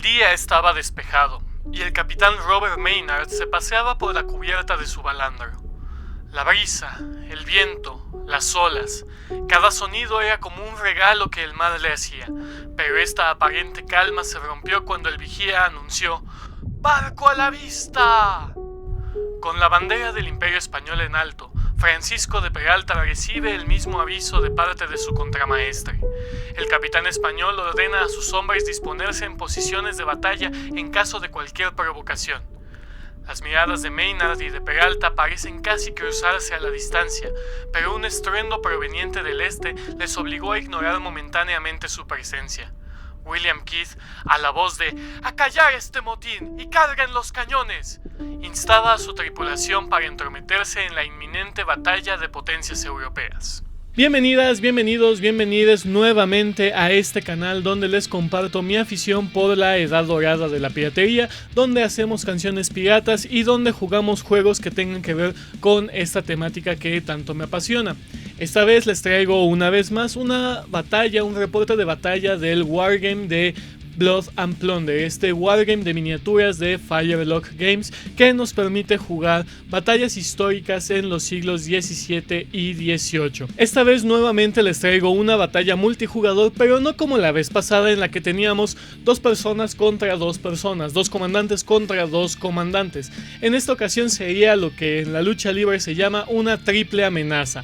día estaba despejado, y el capitán Robert Maynard se paseaba por la cubierta de su balandro. La brisa, el viento, las olas, cada sonido era como un regalo que el mar le hacía, pero esta aparente calma se rompió cuando el vigía anunció ¡Barco a la vista! Con la bandera del Imperio Español en alto, Francisco de Peralta recibe el mismo aviso de parte de su contramaestre. El capitán español ordena a sus hombres disponerse en posiciones de batalla en caso de cualquier provocación. Las miradas de Maynard y de Peralta parecen casi cruzarse a la distancia, pero un estruendo proveniente del este les obligó a ignorar momentáneamente su presencia. William Keith, a la voz de «¡Acallar este motín y carguen los cañones!», instaba a su tripulación para entrometerse en la inminente batalla de potencias europeas. Bienvenidas, bienvenidos, bienvenides nuevamente a este canal donde les comparto mi afición por la edad dorada de la piratería, donde hacemos canciones piratas y donde jugamos juegos que tengan que ver con esta temática que tanto me apasiona. Esta vez les traigo una vez más una batalla, un reporte de batalla del Wargame de Blood and Plunder, este wargame de miniaturas de Firelock Games que nos permite jugar batallas históricas en los siglos XVII y XVIII. Esta vez nuevamente les traigo una batalla multijugador, pero no como la vez pasada en la que teníamos dos personas contra dos personas, dos comandantes contra dos comandantes. En esta ocasión sería lo que en la lucha libre se llama una triple amenaza.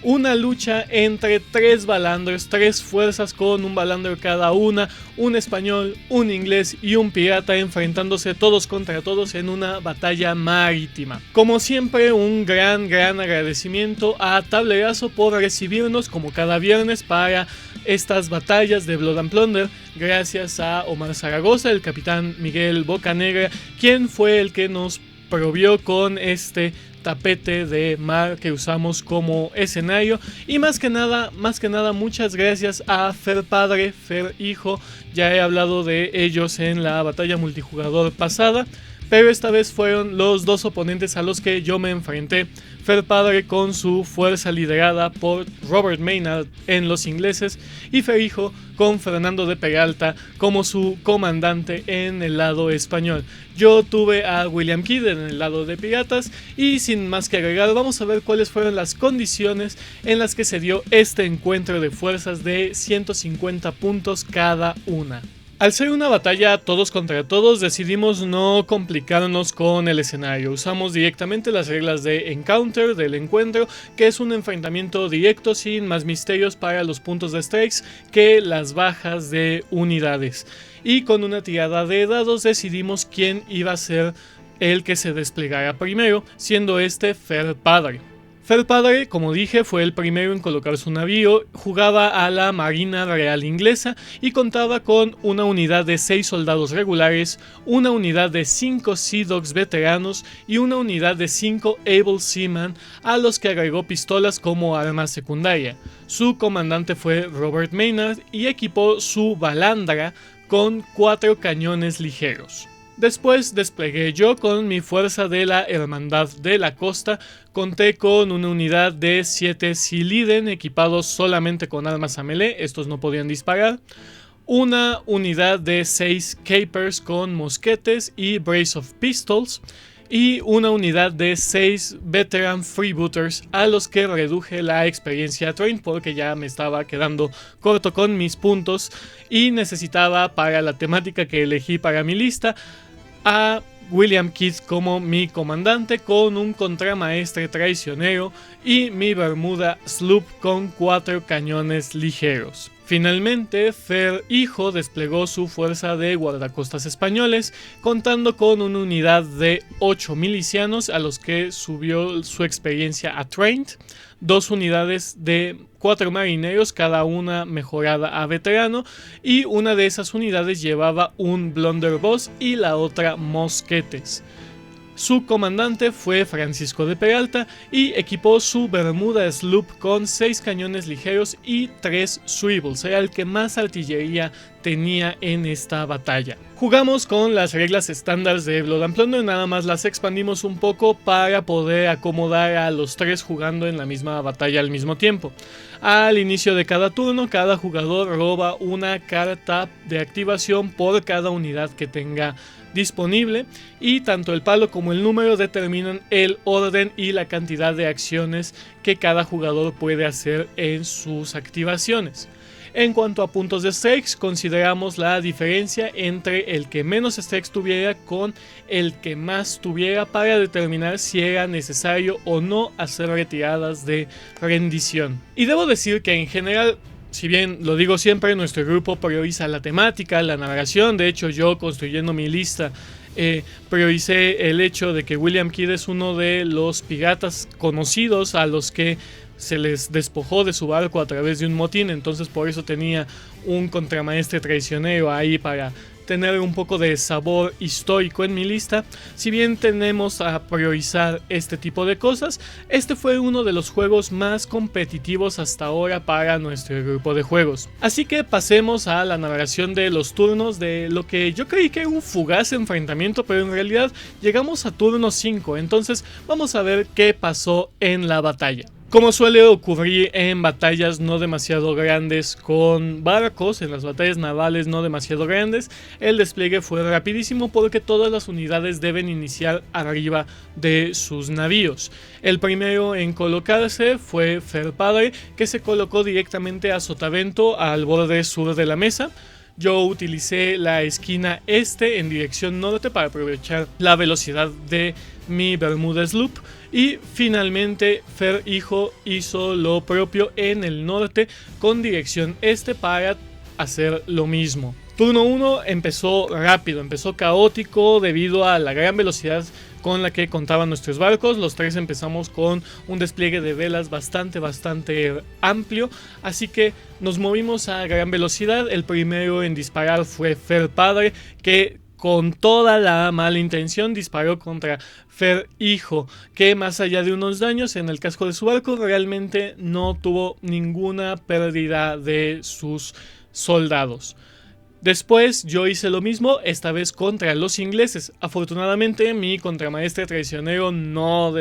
Una lucha entre tres balandros, tres fuerzas con un balandro cada una, un español, un inglés y un pirata enfrentándose todos contra todos en una batalla marítima. Como siempre, un gran agradecimiento a Tablerazo por recibirnos como cada viernes para estas batallas de Blood and Plunder. Gracias a Omar Zaragoza, el capitán Miguel Bocanegra, quien fue el que nos provió con este tapete de mar que usamos como escenario, y más que nada muchas gracias a Fer Padre, Fer Hijo. Ya he hablado de ellos en la batalla multijugador pasada, pero esta vez fueron los dos oponentes a los que yo me enfrenté. Fer Padre con su fuerza liderada por Robert Maynard en los ingleses, y Fer Hijo con Fernando de Peralta como su comandante en el lado español. Yo tuve a William Keith en el lado de piratas, y sin más que agregar, vamos a ver cuáles fueron las condiciones en las que se dio este encuentro de fuerzas de 150 puntos cada una. Al ser una batalla todos contra todos, decidimos no complicarnos con el escenario. Usamos directamente las reglas de Encounter del encuentro, que es un enfrentamiento directo sin más misterios para los puntos de strikes que las bajas de unidades. Y con una tirada de dados decidimos quién iba a ser el que se desplegara primero, siendo este Fer Padre. Fer Padre, como dije, fue el primero en colocar su navío, jugaba a la Marina Real Inglesa y contaba con una unidad de 6 soldados regulares, una unidad de 5 Sea Dogs veteranos y una unidad de 5 Able Seamen, a los que agregó pistolas como arma secundaria. Su comandante fue Robert Maynard y equipó su balandra con 4 cañones ligeros. Después desplegué yo con mi fuerza de la Hermandad de la Costa. Conté con una unidad de 7 Sea Leiden equipados solamente con armas a melee, estos no podían disparar. Una unidad de 6 Capers con mosquetes y Brace of Pistols. Y una unidad de 6 Veteran Freebooters, a los que reduje la experiencia Train porque ya me estaba quedando corto con mis puntos y necesitaba para la temática que elegí para mi lista a William Keith como mi comandante, con un contramaestre traicionero y mi Bermuda Sloop con 4 cañones ligeros. Finalmente, Fer Hijo desplegó su fuerza de guardacostas españoles, contando con una unidad de 8 milicianos a los que subió su experiencia a Trained, 2 unidades de 4 marineros, cada una mejorada a veterano, y una de esas unidades llevaba un blunderbuss y la otra mosquetes. Su comandante fue Francisco de Peralta y equipó su Bermuda Sloop con 6 cañones ligeros y 3 swivels. Era el que más artillería tenía en esta batalla. Jugamos con las reglas estándar de Blood and Plunder, nada más las expandimos un poco para poder acomodar a los 3 jugando en la misma batalla al mismo tiempo. Al inicio de cada turno, cada jugador roba una carta de activación por cada unidad que tenga disponible, y tanto el palo como el número determinan el orden y la cantidad de acciones que cada jugador puede hacer en sus activaciones. En cuanto a puntos de strikes, consideramos la diferencia entre el que menos strikes tuviera con el que más tuviera para determinar si era necesario o no hacer retiradas de rendición. Y debo decir que en general, si bien lo digo siempre, nuestro grupo prioriza la temática, la narración. De hecho, yo construyendo mi lista prioricé el hecho de que William Kidd es uno de los piratas conocidos a los que se les despojó de su barco a través de un motín, entonces por eso tenía un contramaestre traicionero ahí para tener un poco de sabor histórico en mi lista. Si bien tenemos a priorizar este tipo de cosas, este fue uno de los juegos más competitivos hasta ahora para nuestro grupo de juegos. Así que pasemos a la narración de los turnos de lo que yo creí que era un fugaz enfrentamiento, pero en realidad llegamos a turno 5, entonces vamos a ver qué pasó en la batalla. Como suele ocurrir en batallas no demasiado grandes con barcos, en las batallas navales no demasiado grandes, el despliegue fue rapidísimo porque todas las unidades deben iniciar arriba de sus navíos. El primero en colocarse fue Fer Padre, que se colocó directamente a sotavento al borde sur de la mesa. Yo utilicé la esquina este en dirección norte para aprovechar la velocidad de mi Bermuda Sloop. Y finalmente Fer Hijo hizo lo propio en el norte con dirección este para hacer lo mismo. Turno 1 empezó rápido, empezó caótico debido a la gran velocidad con la que contaban nuestros barcos. Los 3 empezamos con un despliegue de velas bastante amplio, así que nos movimos a gran velocidad. El primero en disparar fue Fer Padre, que con toda la mala intención disparó contra Fer Hijo, que más allá de unos daños en el casco de su barco, realmente no tuvo ninguna pérdida de sus soldados. Después yo hice lo mismo, esta vez contra los ingleses. Afortunadamente mi contramaestre traicionero no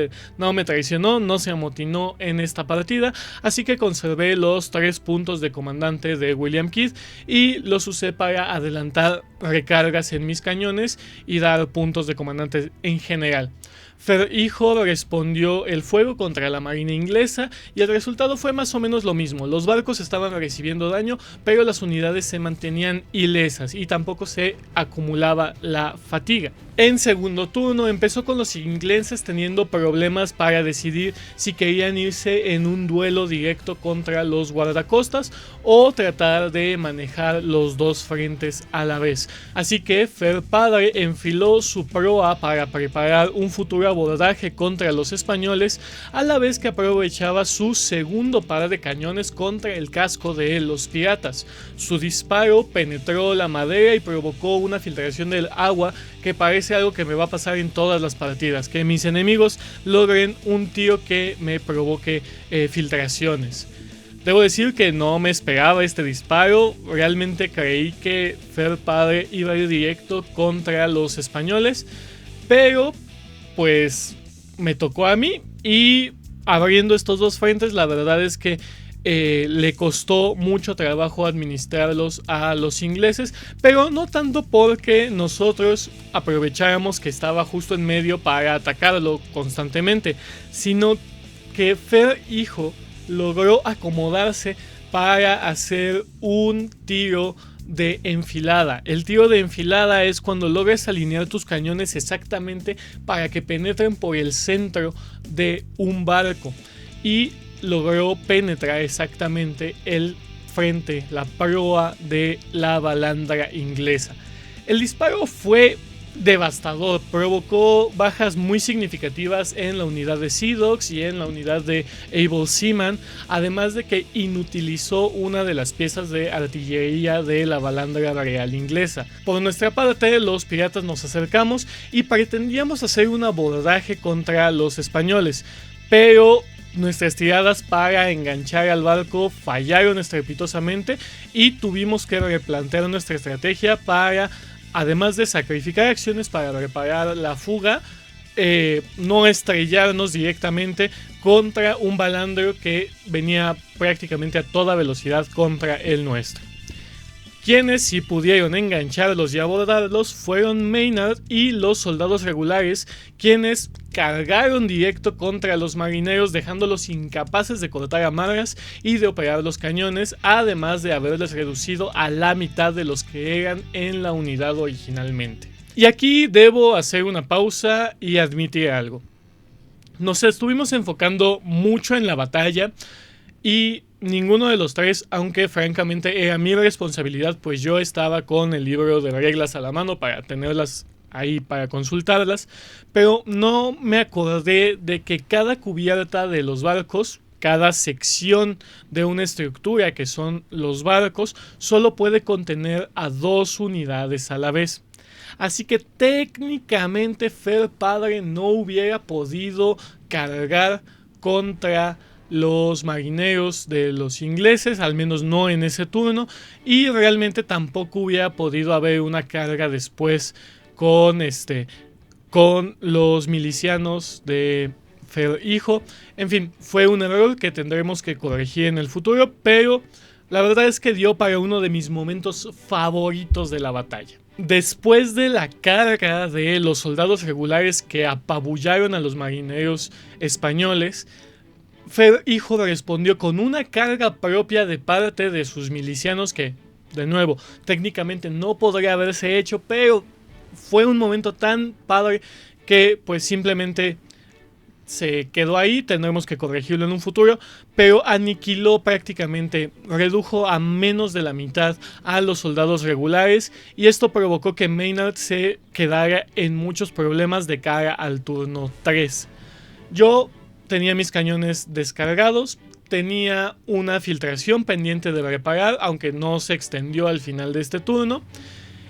me traicionó, no se amotinó en esta partida, así que conservé los 3 puntos de comandante de William Kidd y los usé para adelantar recargas en mis cañones y dar puntos de comandante en general. Fer Hijo respondió el fuego contra la marina inglesa y el resultado fue más o menos lo mismo. Los barcos estaban recibiendo daño, pero las unidades se mantenían ilesas y tampoco se acumulaba la fatiga. En segundo turno empezó con los ingleses teniendo problemas para decidir si querían irse en un duelo directo contra los guardacostas o tratar de manejar los dos frentes a la vez. Así que Fer Padre enfiló su proa para preparar un futuro abordaje contra los españoles, a la vez que aprovechaba su segundo par de cañones contra el casco de los piratas. Su disparo penetró la madera y provocó una filtración del agua que parece algo que me va a pasar en todas las partidas, que mis enemigos logren un tiro que me provoque filtraciones. Debo decir que no me esperaba este disparo, realmente creí que Fer Padre iba a ir directo contra los españoles, pero pues me tocó a mí y abriendo estos dos frentes la verdad es que le costó mucho trabajo administrarlos a los ingleses, pero no tanto porque nosotros aprovecháramos que estaba justo en medio para atacarlo constantemente, sino que Fer Hijo logró acomodarse para hacer un tiro de enfilada. El tiro de enfilada es cuando logras alinear tus cañones exactamente para que penetren por el centro de un barco, y logró penetrar exactamente el frente, la proa de la balandra inglesa. El disparo fue devastador, provocó bajas muy significativas en la unidad de Sea Dogs y en la unidad de Able Seaman, además de que inutilizó una de las piezas de artillería de la balandra real inglesa. Por nuestra parte, los piratas nos acercamos y pretendíamos hacer un abordaje contra los españoles, pero Nuestras tiradas para enganchar al barco fallaron estrepitosamente y tuvimos que replantear nuestra estrategia para, además de sacrificar acciones para reparar la fuga, no estrellarnos directamente contra un balandro que venía prácticamente a toda velocidad contra el nuestro. Quienes sí pudieron engancharlos y abordarlos fueron Maynard y los soldados regulares, quienes cargaron directo contra los marineros, dejándolos incapaces de cortar amarras y de operar los cañones, además de haberles reducido a la mitad de los que eran en la unidad originalmente. Y aquí debo hacer una pausa y admitir algo. Nos estuvimos enfocando mucho en la batalla y ninguno de los tres, aunque francamente era mi responsabilidad, pues yo estaba con el libro de reglas a la mano para tenerlas ahí, para consultarlas, pero no me acordé de que cada cubierta de los barcos, cada sección de una estructura que son los barcos, solo puede contener a 2 unidades a la vez. Así que técnicamente Fer Padre no hubiera podido cargar contra los marineros de los ingleses, al menos no en ese turno, y realmente tampoco hubiera podido haber una carga después con los milicianos de Fer Hijo. En fin, fue un error que tendremos que corregir en el futuro, pero la verdad es que dio para uno de mis momentos favoritos de la batalla. Después de la carga de los soldados regulares que apabullaron a los marineros españoles, Fer Hijo respondió con una carga propia de parte de sus milicianos que, de nuevo, técnicamente no podría haberse hecho, pero fue un momento tan padre que pues simplemente se quedó ahí. Tendremos que corregirlo en un futuro, pero aniquiló prácticamente, redujo a menos de la mitad a los soldados regulares, y esto provocó que Maynard se quedara en muchos problemas de cara al turno 3. Yo tenía mis cañones descargados, tenía una filtración pendiente de reparar, aunque no se extendió al final de este turno,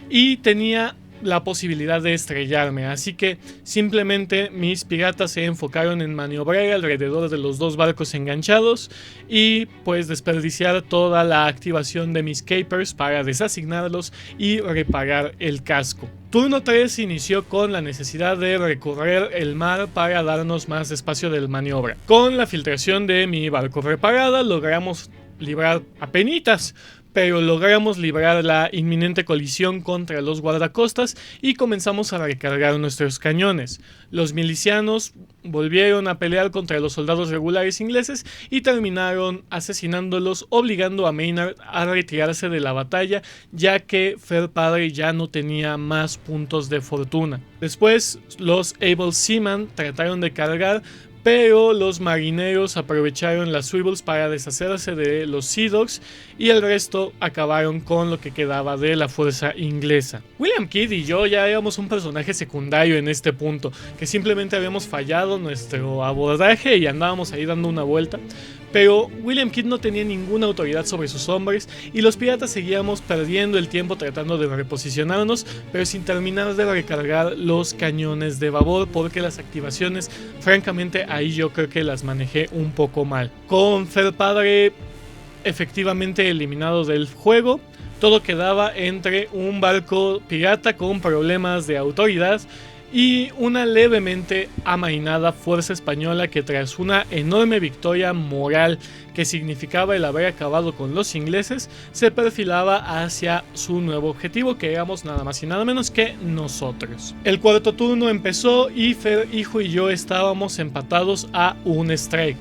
y tenía la posibilidad de estrellarme, así que simplemente mis piratas se enfocaron en maniobrar alrededor de los 2 barcos enganchados y pues desperdiciar toda la activación de mis capers para desasignarlos y reparar el casco. Turno 3 inició con la necesidad de recorrer el mar para darnos más espacio de maniobra. Con la filtración de mi barco reparada logramos librar apenitas, pero logramos librar la inminente colisión contra los guardacostas y comenzamos a recargar nuestros cañones. Los milicianos volvieron a pelear contra los soldados regulares ingleses y terminaron asesinándolos, obligando a Maynard a retirarse de la batalla, ya que Fer Padre ya no tenía más puntos de fortuna. Después, los Able Seamen trataron de cargar, pero los marineros aprovecharon las Swivels para deshacerse de los Sea Dogs y el resto acabaron con lo que quedaba de la fuerza inglesa. William Kidd y yo ya éramos un personaje secundario en este punto, que simplemente habíamos fallado nuestro abordaje y andábamos ahí dando una vuelta. Pero William Kidd no tenía ninguna autoridad sobre sus hombres y los piratas seguíamos perdiendo el tiempo tratando de reposicionarnos, pero sin terminar de recargar los cañones de babor, porque las activaciones, francamente, ahí yo creo que las manejé un poco mal. Con Fer Padre efectivamente eliminado del juego, todo quedaba entre un barco pirata con problemas de autoridad y una levemente amainada fuerza española que, tras una enorme victoria moral que significaba el haber acabado con los ingleses, se perfilaba hacia su nuevo objetivo, que éramos nada más y nada menos que nosotros. El cuarto turno empezó y Fer Hijo y yo estábamos empatados a un strike.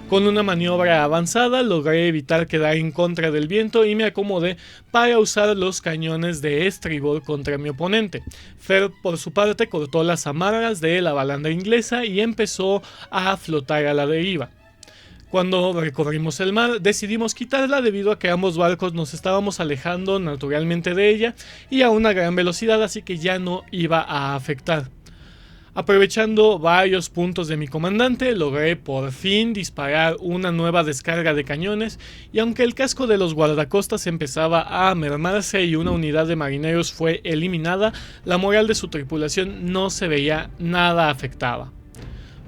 Con una maniobra avanzada logré evitar quedar en contra del viento y me acomodé para usar los cañones de estribor contra mi oponente. Fer, por su parte, cortó las amarras de la balandra inglesa y empezó a flotar a la deriva. Cuando recorrimos el mar, decidimos quitarla debido a que ambos barcos nos estábamos alejando naturalmente de ella y a una gran velocidad, así que ya no iba a afectar. Aprovechando varios puntos de mi comandante, logré por fin disparar una nueva descarga de cañones, y aunque el casco de los guardacostas empezaba a mermarse y una unidad de marineros fue eliminada, la moral de su tripulación no se veía nada afectada.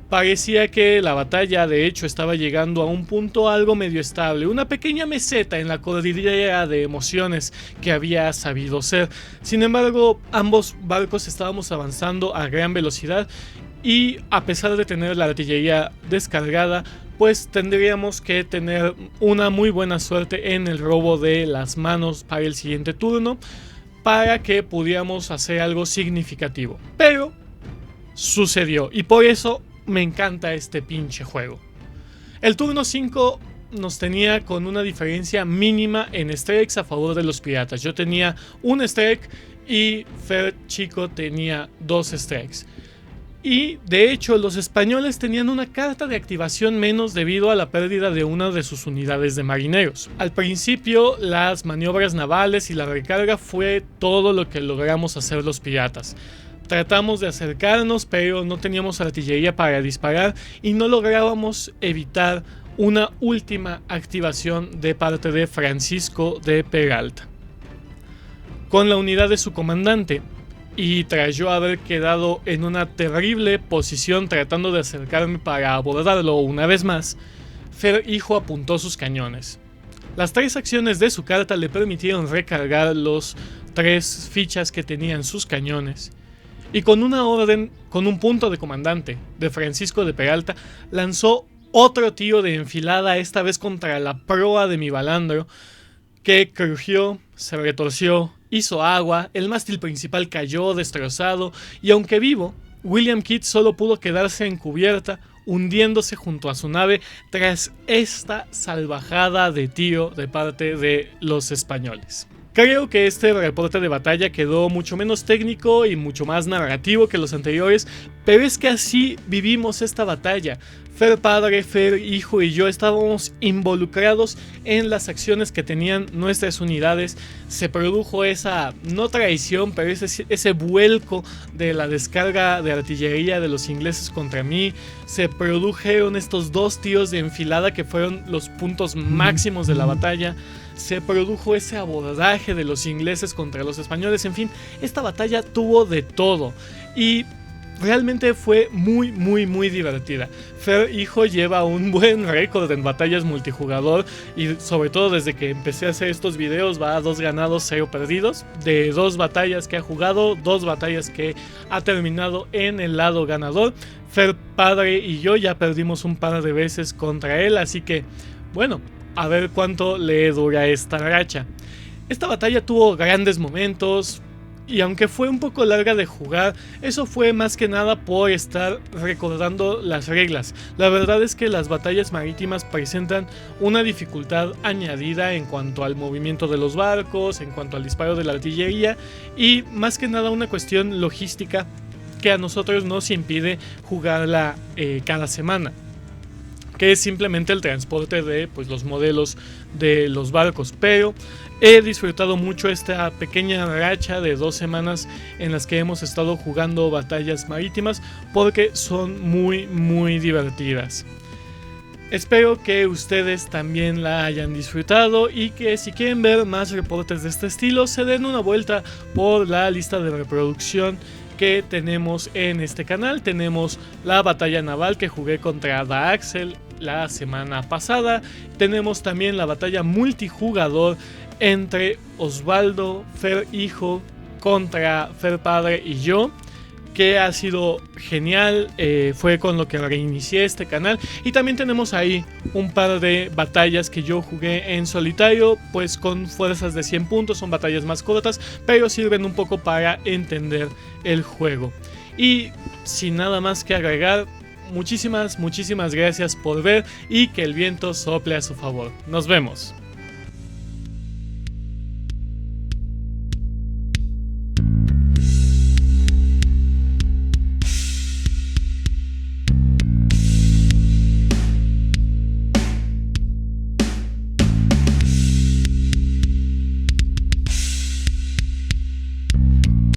Parecía que la batalla de hecho estaba llegando a un punto algo medio estable, una pequeña meseta en la cordillera de emociones que había sabido ser. Sin embargo, ambos barcos estábamos avanzando a gran velocidad y a pesar de tener la artillería descargada, pues tendríamos que tener una muy buena suerte en el robo de las manos para el siguiente turno para que pudiéramos hacer algo significativo. Pero sucedió y por eso me encanta este pinche juego. El turno 5 nos tenía con una diferencia mínima en strikes a favor de los piratas. Yo tenía un strike y Fer Chico tenía 2 strikes. Y de hecho los españoles tenían una carta de activación menos debido a la pérdida de una de sus unidades de marineros. Al principio las maniobras navales y la recarga fue todo lo que logramos hacer los piratas. Tratamos de acercarnos, pero no teníamos artillería para disparar y no lográbamos evitar una última activación de parte de Francisco de Peralta. Con la unidad de su comandante, y tras yo haber quedado en una terrible posición tratando de acercarme para abordarlo una vez más, Fer Hijo apuntó sus cañones. Las 3 acciones de su carta le permitieron recargar los 3 fichas que tenían sus cañones. Y con una orden, con un punto de comandante de Francisco de Peralta, lanzó otro tiro de enfilada, esta vez contra la proa de mi balandro, que crujió, se retorció, hizo agua, el mástil principal cayó destrozado, y aunque vivo, William Kidd solo pudo quedarse en cubierta, hundiéndose junto a su nave tras esta salvajada de tiro de parte de los españoles. Creo que este reporte de batalla quedó mucho menos técnico y mucho más narrativo que los anteriores, pero es que así vivimos esta batalla. Fer padre, Fer hijo y yo estábamos involucrados en las acciones que tenían nuestras unidades. Se produjo esa, no traición, pero ese vuelco de la descarga de artillería de los ingleses contra mí. Se produjeron estos 2 tiros de enfilada que fueron los puntos máximos de la batalla. Se produjo ese abordaje de los ingleses contra los españoles. En fin, esta batalla tuvo de todo y realmente fue muy divertida. Fer Hijo lleva un buen récord en batallas multijugador y sobre todo desde que empecé a hacer estos videos va a 2 ganados, 0 perdidos. De 2 batallas que ha jugado, 2 batallas que ha terminado en el lado ganador. Fer padre y yo ya perdimos un par de veces contra él, así que bueno, a ver cuánto le dura esta racha. Esta batalla tuvo grandes momentos y aunque fue un poco larga de jugar, eso fue más que nada por estar recordando las reglas. La verdad es que las batallas marítimas presentan una dificultad añadida en cuanto al movimiento de los barcos, en cuanto al disparo de la artillería y más que nada una cuestión logística que a nosotros nos impide jugarla cada semana, que es simplemente el transporte de los modelos de los barcos. Pero he disfrutado mucho esta pequeña racha de 2 semanas en las que hemos estado jugando batallas marítimas porque son muy divertidas. Espero que ustedes también la hayan disfrutado y que si quieren ver más reportes de este estilo se den una vuelta por la lista de reproducción que tenemos en este canal. Tenemos la batalla naval que jugué contra Daxel la semana pasada. Tenemos también la batalla multijugador entre Osvaldo, Fer hijo contra Fer padre y yo, que ha sido genial, fue con lo que reinicié este canal. Y también tenemos ahí un par de batallas que yo jugué en solitario, pues con fuerzas de 100 puntos, son batallas más cortas, pero sirven un poco para entender el juego. Y sin nada más que agregar, muchísimas gracias por ver y que el viento sople a su favor. Nos vemos.